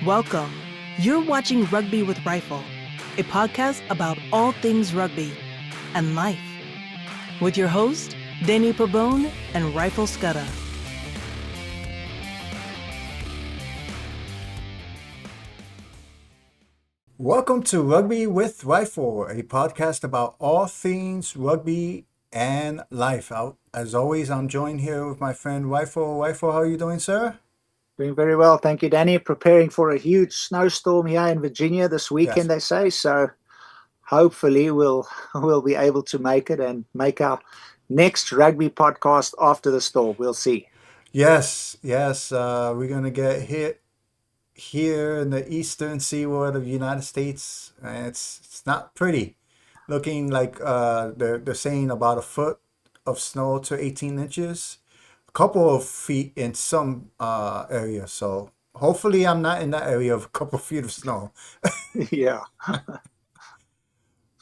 Welcome. You're watching Rugby with Rifle, a podcast about all things rugby and life, with your host, Danny Pabone and Rifle Scudder. Welcome to Rugby with Rifle, a podcast about all things rugby and life. As always, I'm joined here with my friend Rifle. Rifle, how are you doing, sir? Doing very well, thank you, Danny. Preparing for a huge snowstorm here in Virginia this Yes. weekend, they say. So hopefully we'll be able to make it and make our next rugby podcast after the storm. We'll see. Yes. We're gonna get hit here in the eastern seaboard of the United States. And it's not pretty. Looking like they're saying about a foot of snow to 18 inches, a couple of feet in some areas. So hopefully I'm not in that area of a couple of feet of snow. Yeah.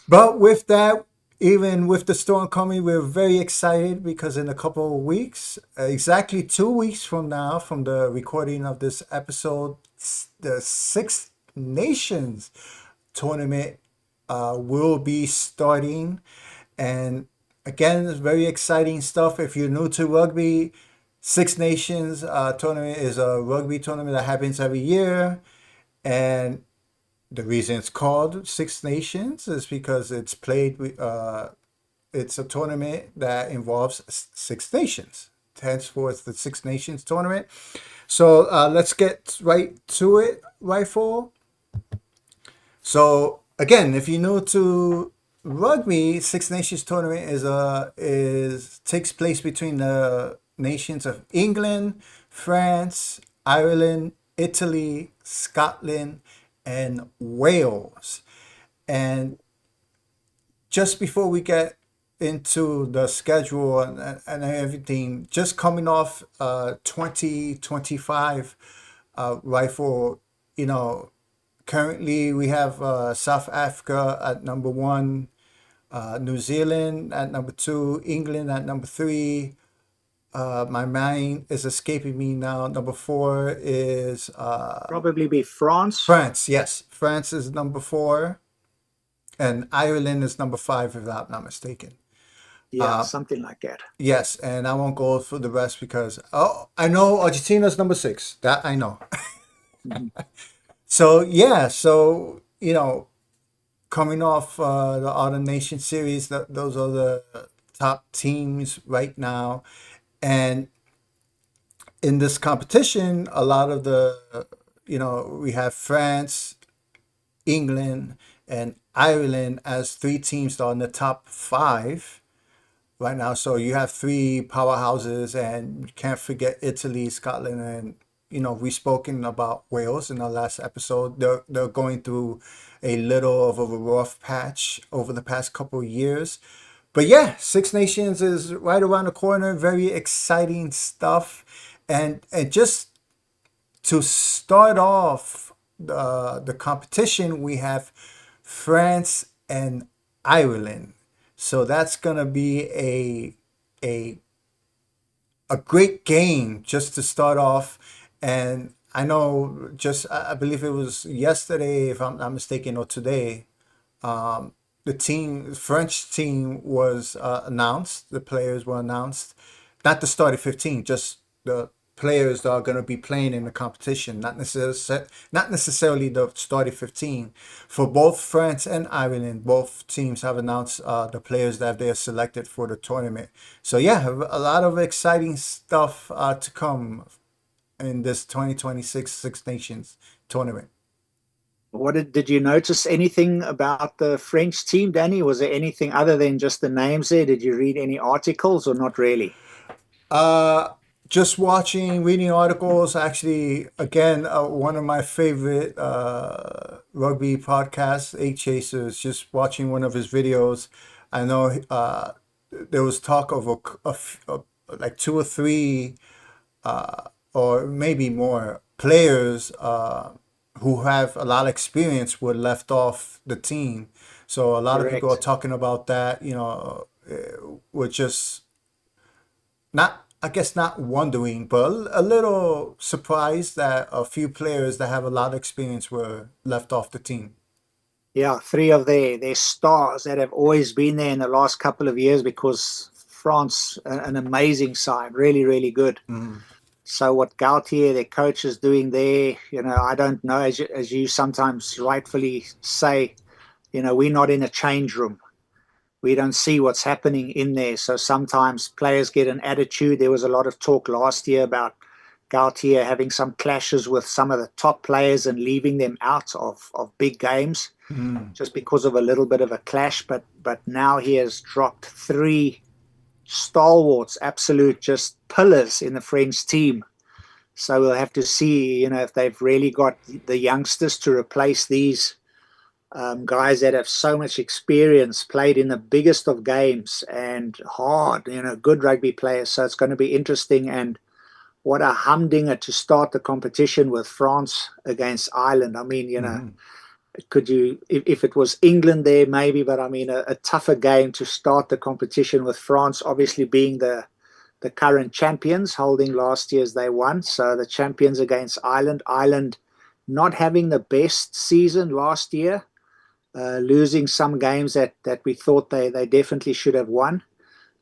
But with that, even with the storm coming, we're very excited because in a couple of weeks, exactly 2 weeks from now, from the recording of this episode, the Six Nations tournament will be starting. And again, it's very exciting stuff. If you're new to rugby, Six Nations tournament is a rugby tournament that happens every year. And the reason it's called Six Nations is because it's played with, it's a tournament that involves six nations. Henceforth, the Six Nations tournament. So let's get right to it, Rifle. So again, if you're new to rugby, Six Nations tournament is takes place between the nations of England, France, Ireland, Italy, Scotland, and Wales. And just before we get into the schedule and everything, just coming off 2025 rifle, you know, currently we have South Africa at number one, New Zealand at number two, England at number three. My mind is escaping me now. Number four is Probably be France. France. Yes, France is number four, and Ireland is number five, if I'm not mistaken. Yeah, something like that. Yes, and I won't go for the rest because I know Argentina's number six. That I know. Mhm. So yeah, so coming off the Autumn Nation series, those are the top teams right now, and in this competition, a lot of we have France, England, and Ireland as three teams that are in the top five right now. So you have three powerhouses, and you can't forget Italy, Scotland, and we've spoken about Wales in our last episode. They're going through a little of a rough patch over the past couple of years. But yeah, Six Nations is right around the corner. Very exciting stuff. And just to start off the competition, we have France and Ireland. So that's gonna be a a great game just to start off. And I know just I believe it was yesterday, if I'm not mistaken, or today, the French team was announced. The players were announced, not the starting 15, just the players that are going to be playing in the competition, not necessarily the starting 15. For both France and Ireland, both teams have announced the players that they are selected for the tournament. So yeah, a lot of exciting stuff to come in this 2026 Six Nations tournament. Did you notice anything about the French team, Danny? Was there anything other than just the names there? Did you read any articles or not really? Uh, just reading articles. Actually, again, one of my favorite rugby podcasts, Eight Chasers. Just watching one of his videos. I know there was talk of like two or three, or maybe more players who have a lot of experience were left off the team. So a lot of people are Correct. talking about that. Were just not I guess not wondering, but a little surprised that a few players that have a lot of experience were left off the team. Yeah, three of their stars that have always been there in the last couple of years because France, an amazing side, really, really good. Mm, So what Gautier, their coach, is doing there, I don't know. As you sometimes rightfully say, we're not in a change room. We don't see what's happening in there. So sometimes players get an attitude. There was a lot of talk last year about Gautier having some clashes with some of the top players and leaving them out of big games mm, just because of a little bit of a clash. But now he has dropped three stalwarts, absolute just pillars in the French team. So we'll have to see, if they've really got the youngsters to replace these guys that have so much experience, played in the biggest of games and hard, good rugby players. So it's going to be interesting. And what a humdinger to start the competition with France against Ireland. I mean, mm, could you, if it was England there, maybe, but I mean, a tougher game to start the competition with France, obviously being the current champions, holding last year's they won. So the champions against Ireland. Ireland not having the best season last year, losing some games that we thought they definitely should have won.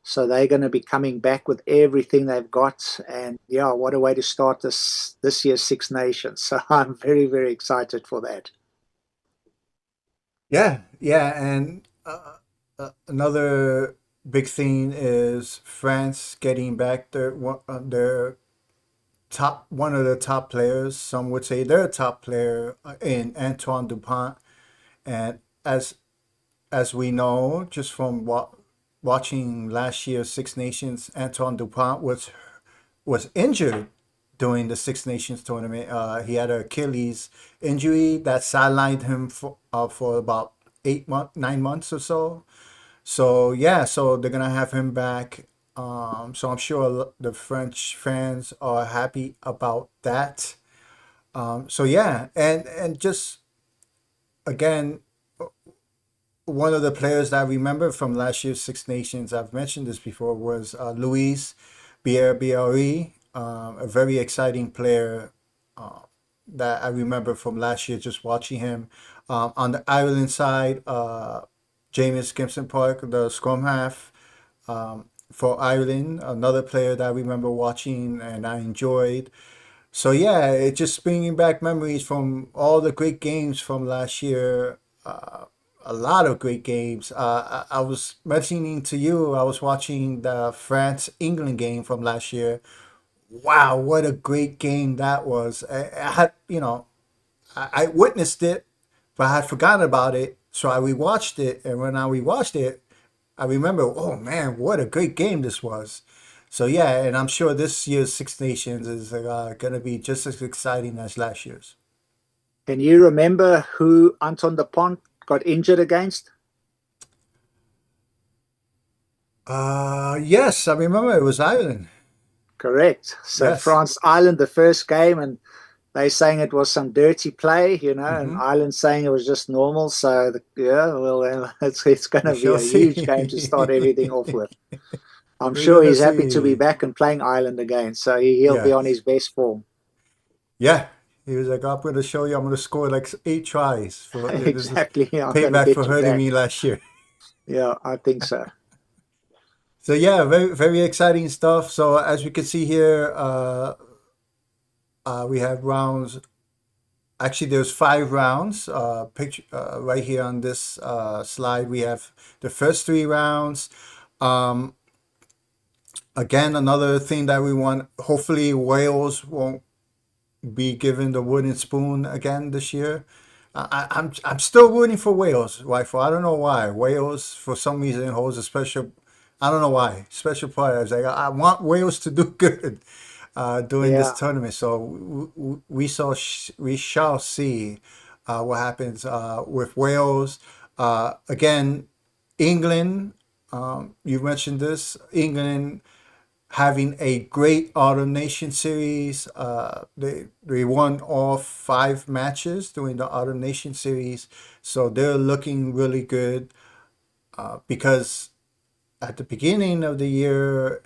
So they're going to be coming back with everything they've got. And yeah, what a way to start this year's Six Nations. So I'm very, very excited for that. yeah, yeah, and another big thing is France getting back their top one of the top players. Some would say their top player in Antoine Dupont, and as we know, just from watching last year's Six Nations, Antoine Dupont was injured during the Six Nations tournament. He had an Achilles injury that sidelined him for about 8 months, 9 months or so. So yeah, so they're gonna have him back. So I'm sure the French fans are happy about that. So yeah, and just again, one of the players that I remember from last year's Six Nations, I've mentioned this before, was Luis Bieri, a very exciting player that I remember from last year, just watching him. On the Ireland side, James Gibson Park, the scrum half for Ireland, another player that I remember watching and I enjoyed. So yeah, it's just bringing back memories from all the great games from last year. A lot of great games. I was mentioning to you, I was watching the France England game from last year. Wow, what a great game that was. I had, I witnessed it, but I had forgotten about it. So I rewatched it, and when I rewatched it, I remember, oh man, what a great game this was. So yeah, and I'm sure this year's Six Nations is going to be just as exciting as last year's. Can you remember who Anton de Pont got injured against? Yes, I remember it was Ireland. Correct. So Yes. France Ireland, the first game, and they saying it was some dirty play, and Mm-hmm. Ireland saying it was just normal. So yeah, well, it's going We to be shall a huge game to start see. everything off with. I'm We're sure gonna he's happy to be see. back and playing Ireland again. So he'll be on Yes. his best form. Yeah. He was like, I'm gonna show you. I'm gonna score like 8 tries for this is Exactly. Yeah, I'm going to payback for get you hurting back. me last year. Yeah, I think so. So yeah, very very exciting stuff. So as we can see here, we have rounds. Actually, there's 5 rounds. Picture right here on this slide, we have the first 3 rounds. Um, Again, another thing that we want. Hopefully, Wales won't be given the wooden spoon again this year. I'm still rooting for Wales, Rifle. I don't know why. Wales, for some reason, holds a special. I don't know why. Special part. I was like, I want Wales to do good during this Yeah. tournament. So we shall see what happens with Wales. Again, England. You mentioned this. England having a great Autumn Nation series. They won all 5 matches during the Autumn Nation series, so they're looking really good because at the beginning of the year,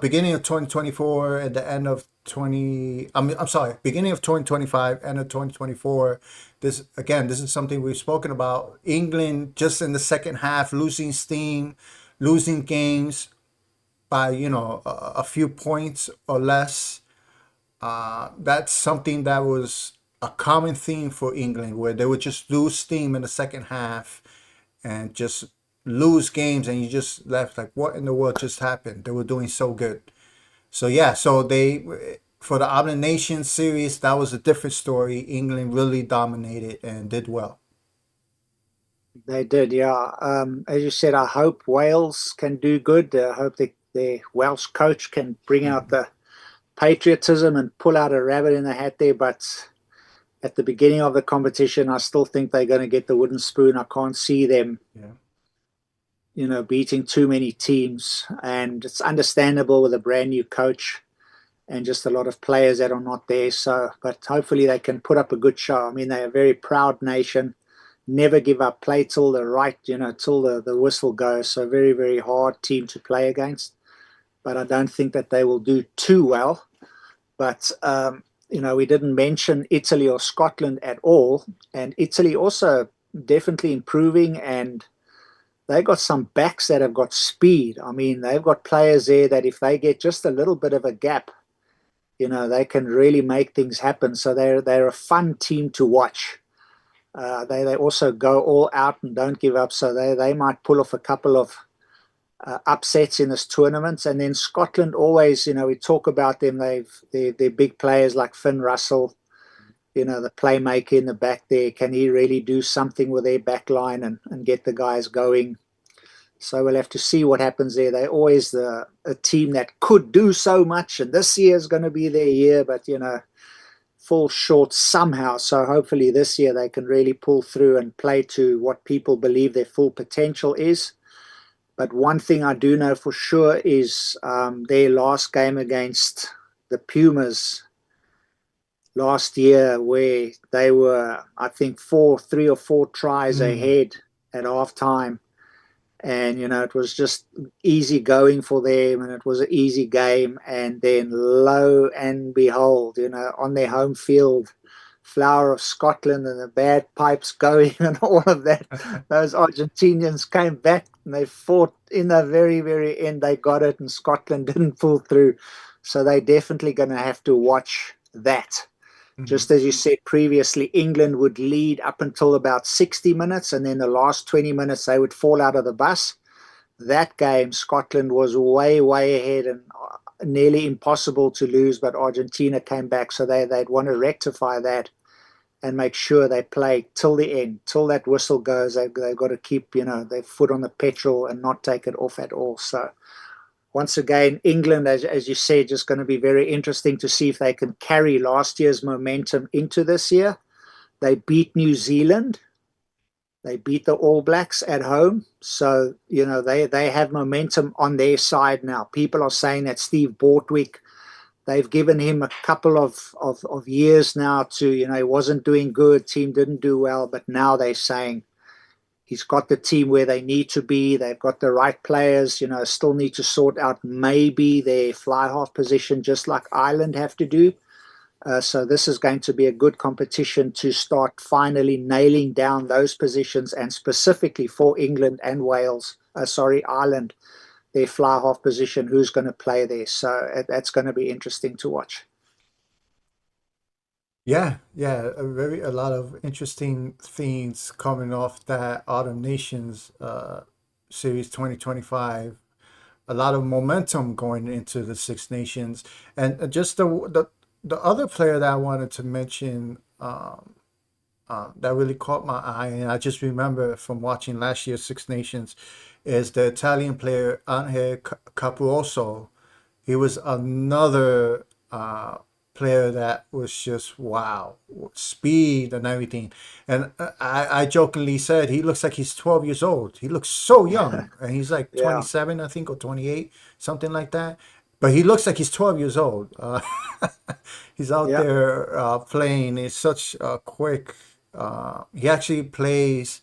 beginning of 2024 and the end of 20, I'm sorry, beginning of 2025, end of 2024. This is something we've spoken about. England just in the second half, losing steam, losing games by, a few points or less. That's something that was a common theme for England, where they would just lose steam in the second half and just lose games, and you just left like, what in the world just happened? They were doing so good. So yeah, so they for the Other Nations series, that was a different story. England really dominated and did well. They did, yeah. As you said, I hope Wales can do good. I hope the Welsh coach can bring out Mhm. the patriotism and pull out a rabbit in the hat there. But at the beginning of the competition, I still think they're going to get the wooden spoon. I can't see them, Yeah. beating too many teams. And it's understandable with a brand new coach and just a lot of players that are not there. So, but hopefully they can put up a good show. I mean, they're a very proud nation. Never give up, play till the right, till the whistle goes. So very, very hard team to play against. But I don't think that they will do too well. But we didn't mention Italy or Scotland at all, and Italy also definitely improving, and they got some backs that have got speed. I mean, they've got players there that if they get just a little bit of a gap, they can really make things happen. So they're a fun team to watch. They also go all out and don't give up. So they might pull off a couple of upsets in this tournament. And then Scotland always, we talk about them. They're big players like Finn Russell, the playmaker in the back there. Can he really do something with their back line and get the guys going? So we'll have to see what happens there. They're always a team that could do so much, and this year is going to be their year, but fall short somehow. So hopefully this year they can really pull through and play to what people believe their full potential is. But one thing I do know for sure is their last game against the Pumas last year, where they were, I think, 3 or 4 tries Mm. ahead at halftime. And, it was just easy going for them, and it was an easy game. And then, lo and behold, on their home field, Flower of Scotland and the bad pipes going and all of that. Those Argentinians came back and they fought in the very, very end. They got it, and Scotland didn't pull through. So they're definitely going to have to watch that. Mhm. Just as you said previously, England would lead up until about 60 minutes, and then the last 20 minutes they would fall out of the bus. That game, Scotland was way, way ahead and nearly impossible to lose, but Argentina came back, so they'd want to rectify that and make sure they play till the end, till that whistle goes. They've got to keep, their foot on the petrol and not take it off at all. So once again, England, as you said, just going to be very interesting to see if they can carry last year's momentum into this year. They beat New Zealand. They beat the All Blacks at home. So, they have momentum on their side now. People are saying that Steve Bortwick, they've given him a couple of years now to, he wasn't doing good, team didn't do well, but now they're saying he's got the team where they need to be. They've got the right players, still need to sort out maybe their fly half position, just like Ireland have to do. So this is going to be a good competition to start finally nailing down those positions, and specifically for England and Wales, Ireland, their fly half position, who's going to play there. So that's going to be interesting to watch. Yeah, yeah, a lot of interesting themes coming off that Autumn Nations series 2025. A lot of momentum going into the Six Nations, and just the other player that I wanted to mention, that really caught my eye, and I just remember from watching last year's Six Nations, is the Italian player Angel Capuoso. He was another player that was just wow, speed and everything. And I jokingly said he looks like he's 12 years old. He looks so young, and he's like Yeah, 27, I think, or 28, something like that. But he looks like he's 12 years old. He's out yeah, there playing. He's such a quick. He actually plays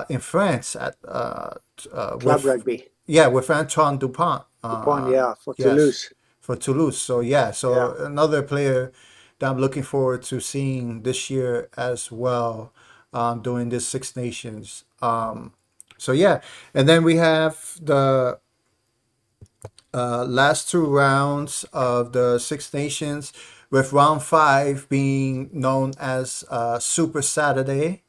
in France at club with rugby. yeah, with Antoine Dupont. Dupont, yeah, for Yes, Toulouse. for Toulouse. So yeah, Yeah. so another player that I'm looking forward to seeing this year as well, doing this Six Nations. So yeah, and then we have the last two rounds of the Six Nations, with round five being known as Super Saturday.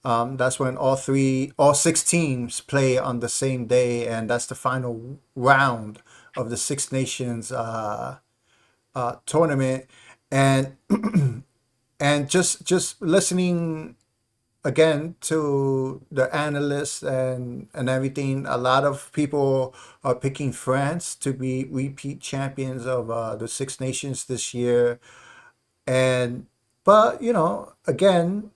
That's when all six teams play on the same day, and that's the final round of the Six Nations tournament. And and just listening again to the analysts and everything, a lot of people are picking France to be repeat champions of the Six Nations this year. And but again,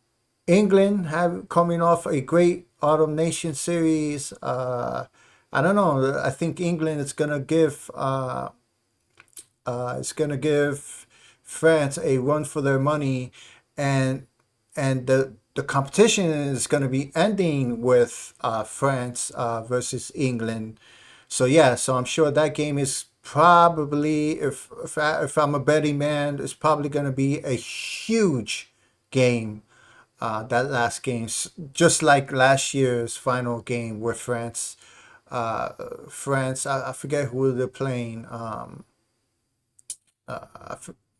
England have coming off a great Autumn Nation series. I don't know. I think England is gonna give France a run for their money, and the competition is going to be ending with France versus England. So yeah, so I'm sure that game is probably, if I'm a betting man, it's probably going to be a huge game. That last game, just like last year's final game with France. France, I forget who they're playing.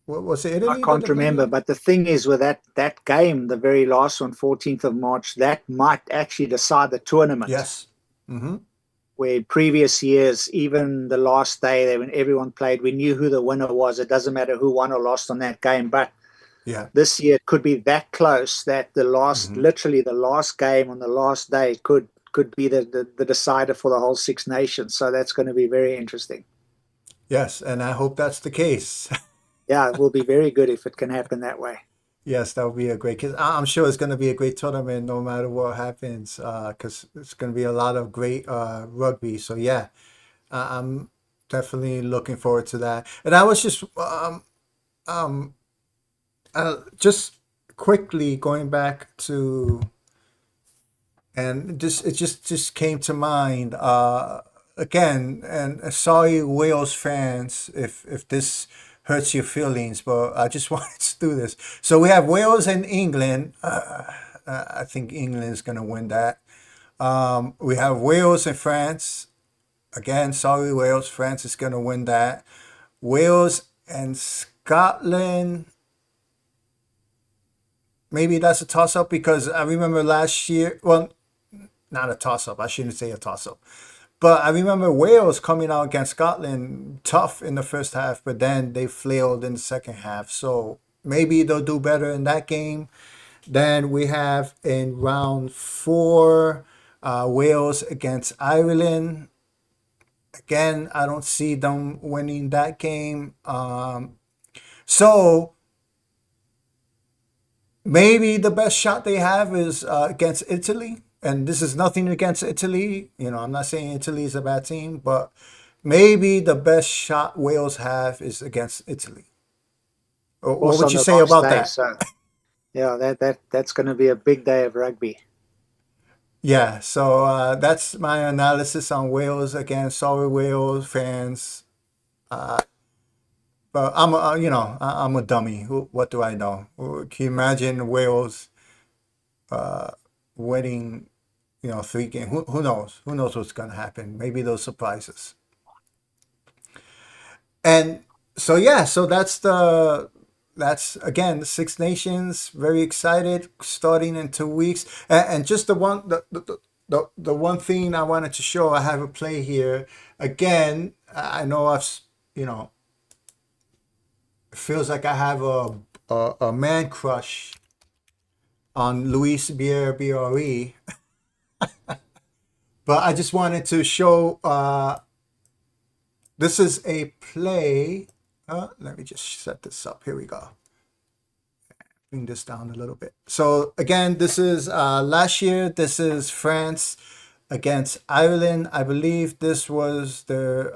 What was it, I Italy that can't they're playing remember, again? but the thing is with that game, the very last one, 14th of March, that might actually decide the tournament. Yes. Mm-hmm. Where previous years, even the last day, when everyone played, we knew who the winner was. It doesn't matter who won or lost on that game. But Yeah. this year it could be that close that Mm-hmm. literally the last game on the last day could be the decider for the whole Six Nations. So that's going to be very interesting. Yes, and I hope that's the case. Yeah, it will be very good if it can happen that way. Yes, that would be a great. Cause I'm sure it's going to be a great tournament no matter what happens. Because it's going to be a lot of great rugby. So yeah, I'm definitely looking forward to that. And I was um just quickly going back to, and it just came to mind again. And sorry, Wales fans, if this hurts your feelings, but I just wanted to do this. So we have Wales and England. I think England is going to win that. We have Wales and France. Again, sorry, Wales. France is going to win that. Wales and Scotland. Maybe that's a toss up, because I remember last year. Well, not a toss up. I shouldn't say a toss up. But I remember Wales coming out against Scotland tough in the first half, but then they flailed in the second half. So maybe they'll do better in that game. Then we have in round four, Wales against Ireland. Again, I don't see them winning that game. So maybe the best shot they have is against Italy. And this is nothing against Italy. I'm not saying Italy is a bad team, but maybe the best shot Wales have is against Italy. What Also would on you the say last about day. that? So yeah, that's going to be a big day of rugby. Yeah, so that's my analysis on Wales. Again, sorry, Wales fans, but I'm a dummy. What do I know? Can you imagine Wales winning, three games? Who knows? Who knows what's gonna happen? Maybe they'll surprise us. And so yeah, so that's again the Six Nations. Very excited, starting in 2 weeks. And just the one thing I wanted to show, I have a play here. Again, I know you know it feels like I have a man crush on Luis Bre, but I just wanted to show. This is a play. Let me just set this up. Here we go. Bring this down a little bit. So again, this is last year. This is France against Ireland. I believe this was their.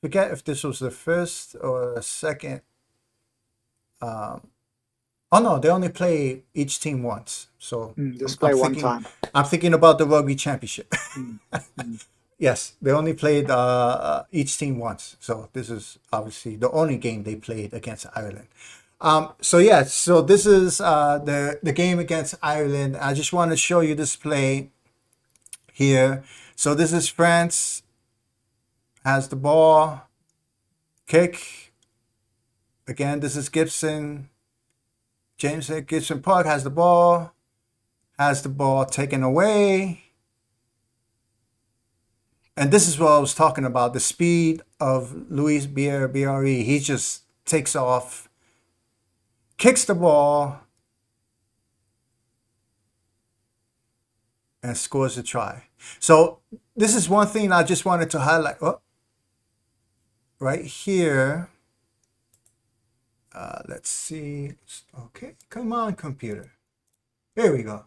Forget if this was the first or the second Oh no, they only play each team once. So Just I'm play one thinking, time. I'm thinking about the rugby championship. Mm, mm. Yes, they only played each team once. So this is obviously the only game they played against Ireland. So yeah, so this is the game against Ireland. I just want to show you this play here. So this is France has the ball, kick. Again, this is Gibson. James Gibson Park has the ball taken away. And this is what I was talking about, the speed of Luis BRE. He just takes off, kicks the ball, and scores a try. So this is one thing I just wanted to highlight. Oh, right here. Let's see. Okay, come on, computer. Here we go.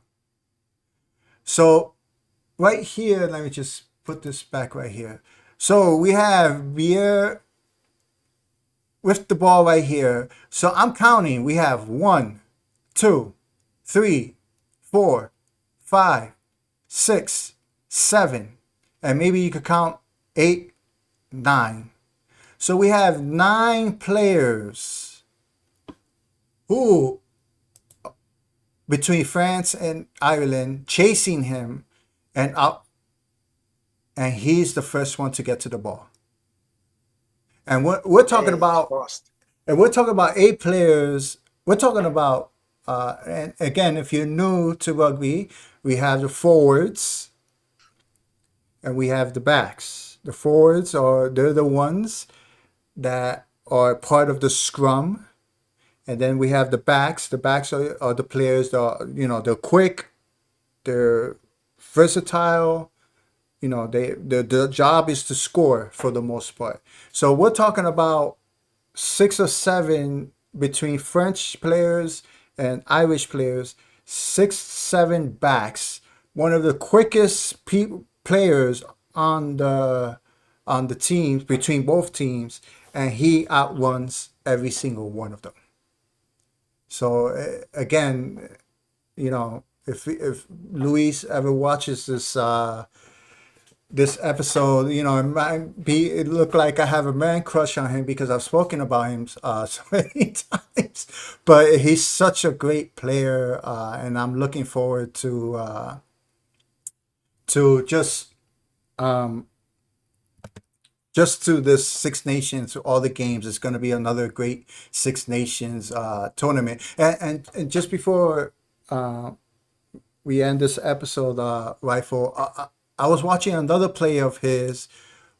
So right here, let me just put this back right here. So we have Bier with the ball right here. So I'm counting. We have 1, 2, 3, 4, 5, 6, 7, and maybe you could count 8, 9. So we have 9 players who, between France and Ireland, chasing him and up, and he's the first one to get to the ball. And we're talking Yeah, he's about, fast. and we're talking about 8 players. We're talking about, and again, if you're new to rugby, we have the forwards and we have the backs. The forwards they're the ones that are part of the scrum, and then we have the backs. The backs are the players that are, they're quick, they're versatile. The job is to score for the most part. So we're talking about 6 or 7 between French players and Irish players, 6, 7 backs. One of the quickest players on the teams between both teams, and he outruns every single one of them. So again, if Luis ever watches this episode, it might be, it look like I have a man crush on him because I've spoken about him so many times. But he's such a great player, and I'm looking forward to just to this Six Nations, all the games. It's going to be another great Six Nations tournament. And just before we end this episode, Rifle, I was watching another play of his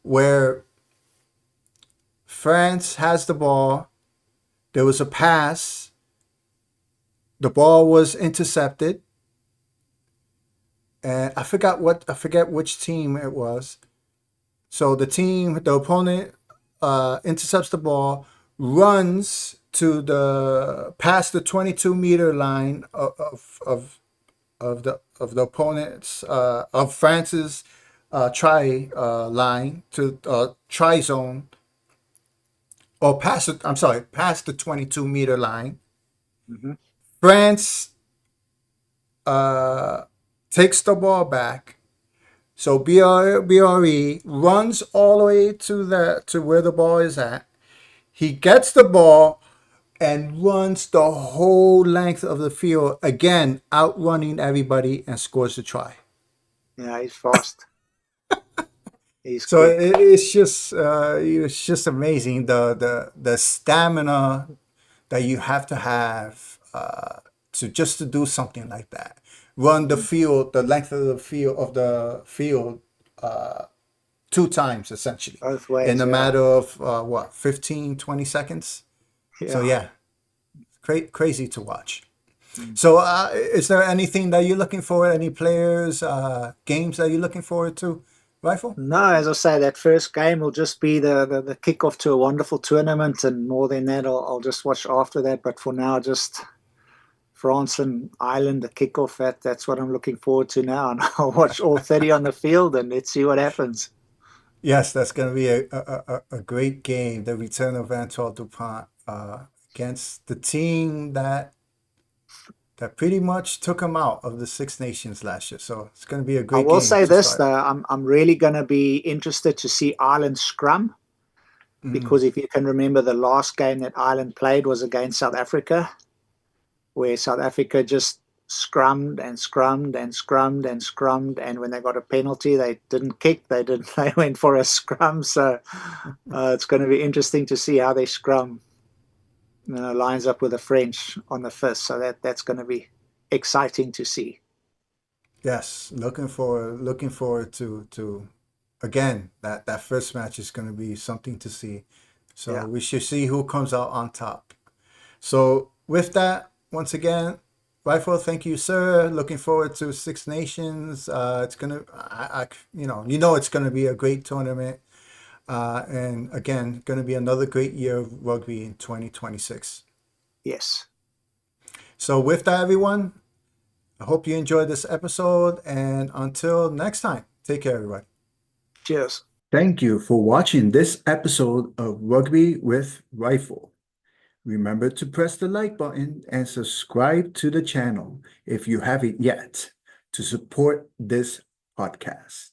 where France has the ball. There was a pass. The ball was intercepted, and I forget which team it was. So the opponent, intercepts the ball, runs to the past the 22-meter line of the opponent's of France's try line to try zone, or past the 22-meter line. Hmm. France uh, takes the ball back. So BRE runs all the way to where the ball is at. He gets the ball and runs the whole length of the field, again outrunning everybody, and scores the try. Yeah, he's fast. He's So quick. it's just amazing the stamina that you have to do something like that. Run the Mm. field, the length of the field 2 times essentially Both in ways, a yeah. matter of 15, 20 seconds. So Yeah. yeah, crazy to watch. Mm. So is there anything that you're looking forward? Any players, games that you're looking forward to, Rifle? No, as I say, that first game will just be the kickoff to a wonderful tournament, and more than that, I'll just watch after that. But for now, just France and Ireland, the kickoff. That's what I'm looking forward to now, and I'll watch all 30 on the field, and let's see what happens. Yes, that's going to be a great game. The return of Antoine Dupont against the team that that pretty much took them out of the Six Nations last year. So it's going to be a I great will game say to this start. though, I'm really going to be interested to see Ireland scrum, because if you can remember, the last game that Ireland played was against South Africa, where South Africa just scrummed and scrummed and scrummed and scrummed, and when they got a penalty, they didn't kick, they didn't, they went for a scrum. So it's going to be interesting to see how they scrum. Lines up with the French on the 5th, so that's going to be exciting to see. Yes, looking forward to again that first match is going to be something to see. So Yeah. we should see who comes out on top. So with that, once again, Rifle, thank you, sir. Looking forward to Six Nations. It's gonna, it's gonna be a great tournament. And again, gonna be another great year of rugby in 2026. Yes. So with that, everyone, I hope you enjoyed this episode. And until next time, take care, everybody. Cheers. Thank you for watching this episode of Rugby with Rifle. Remember to press the like button and subscribe to the channel if you haven't yet to support this podcast.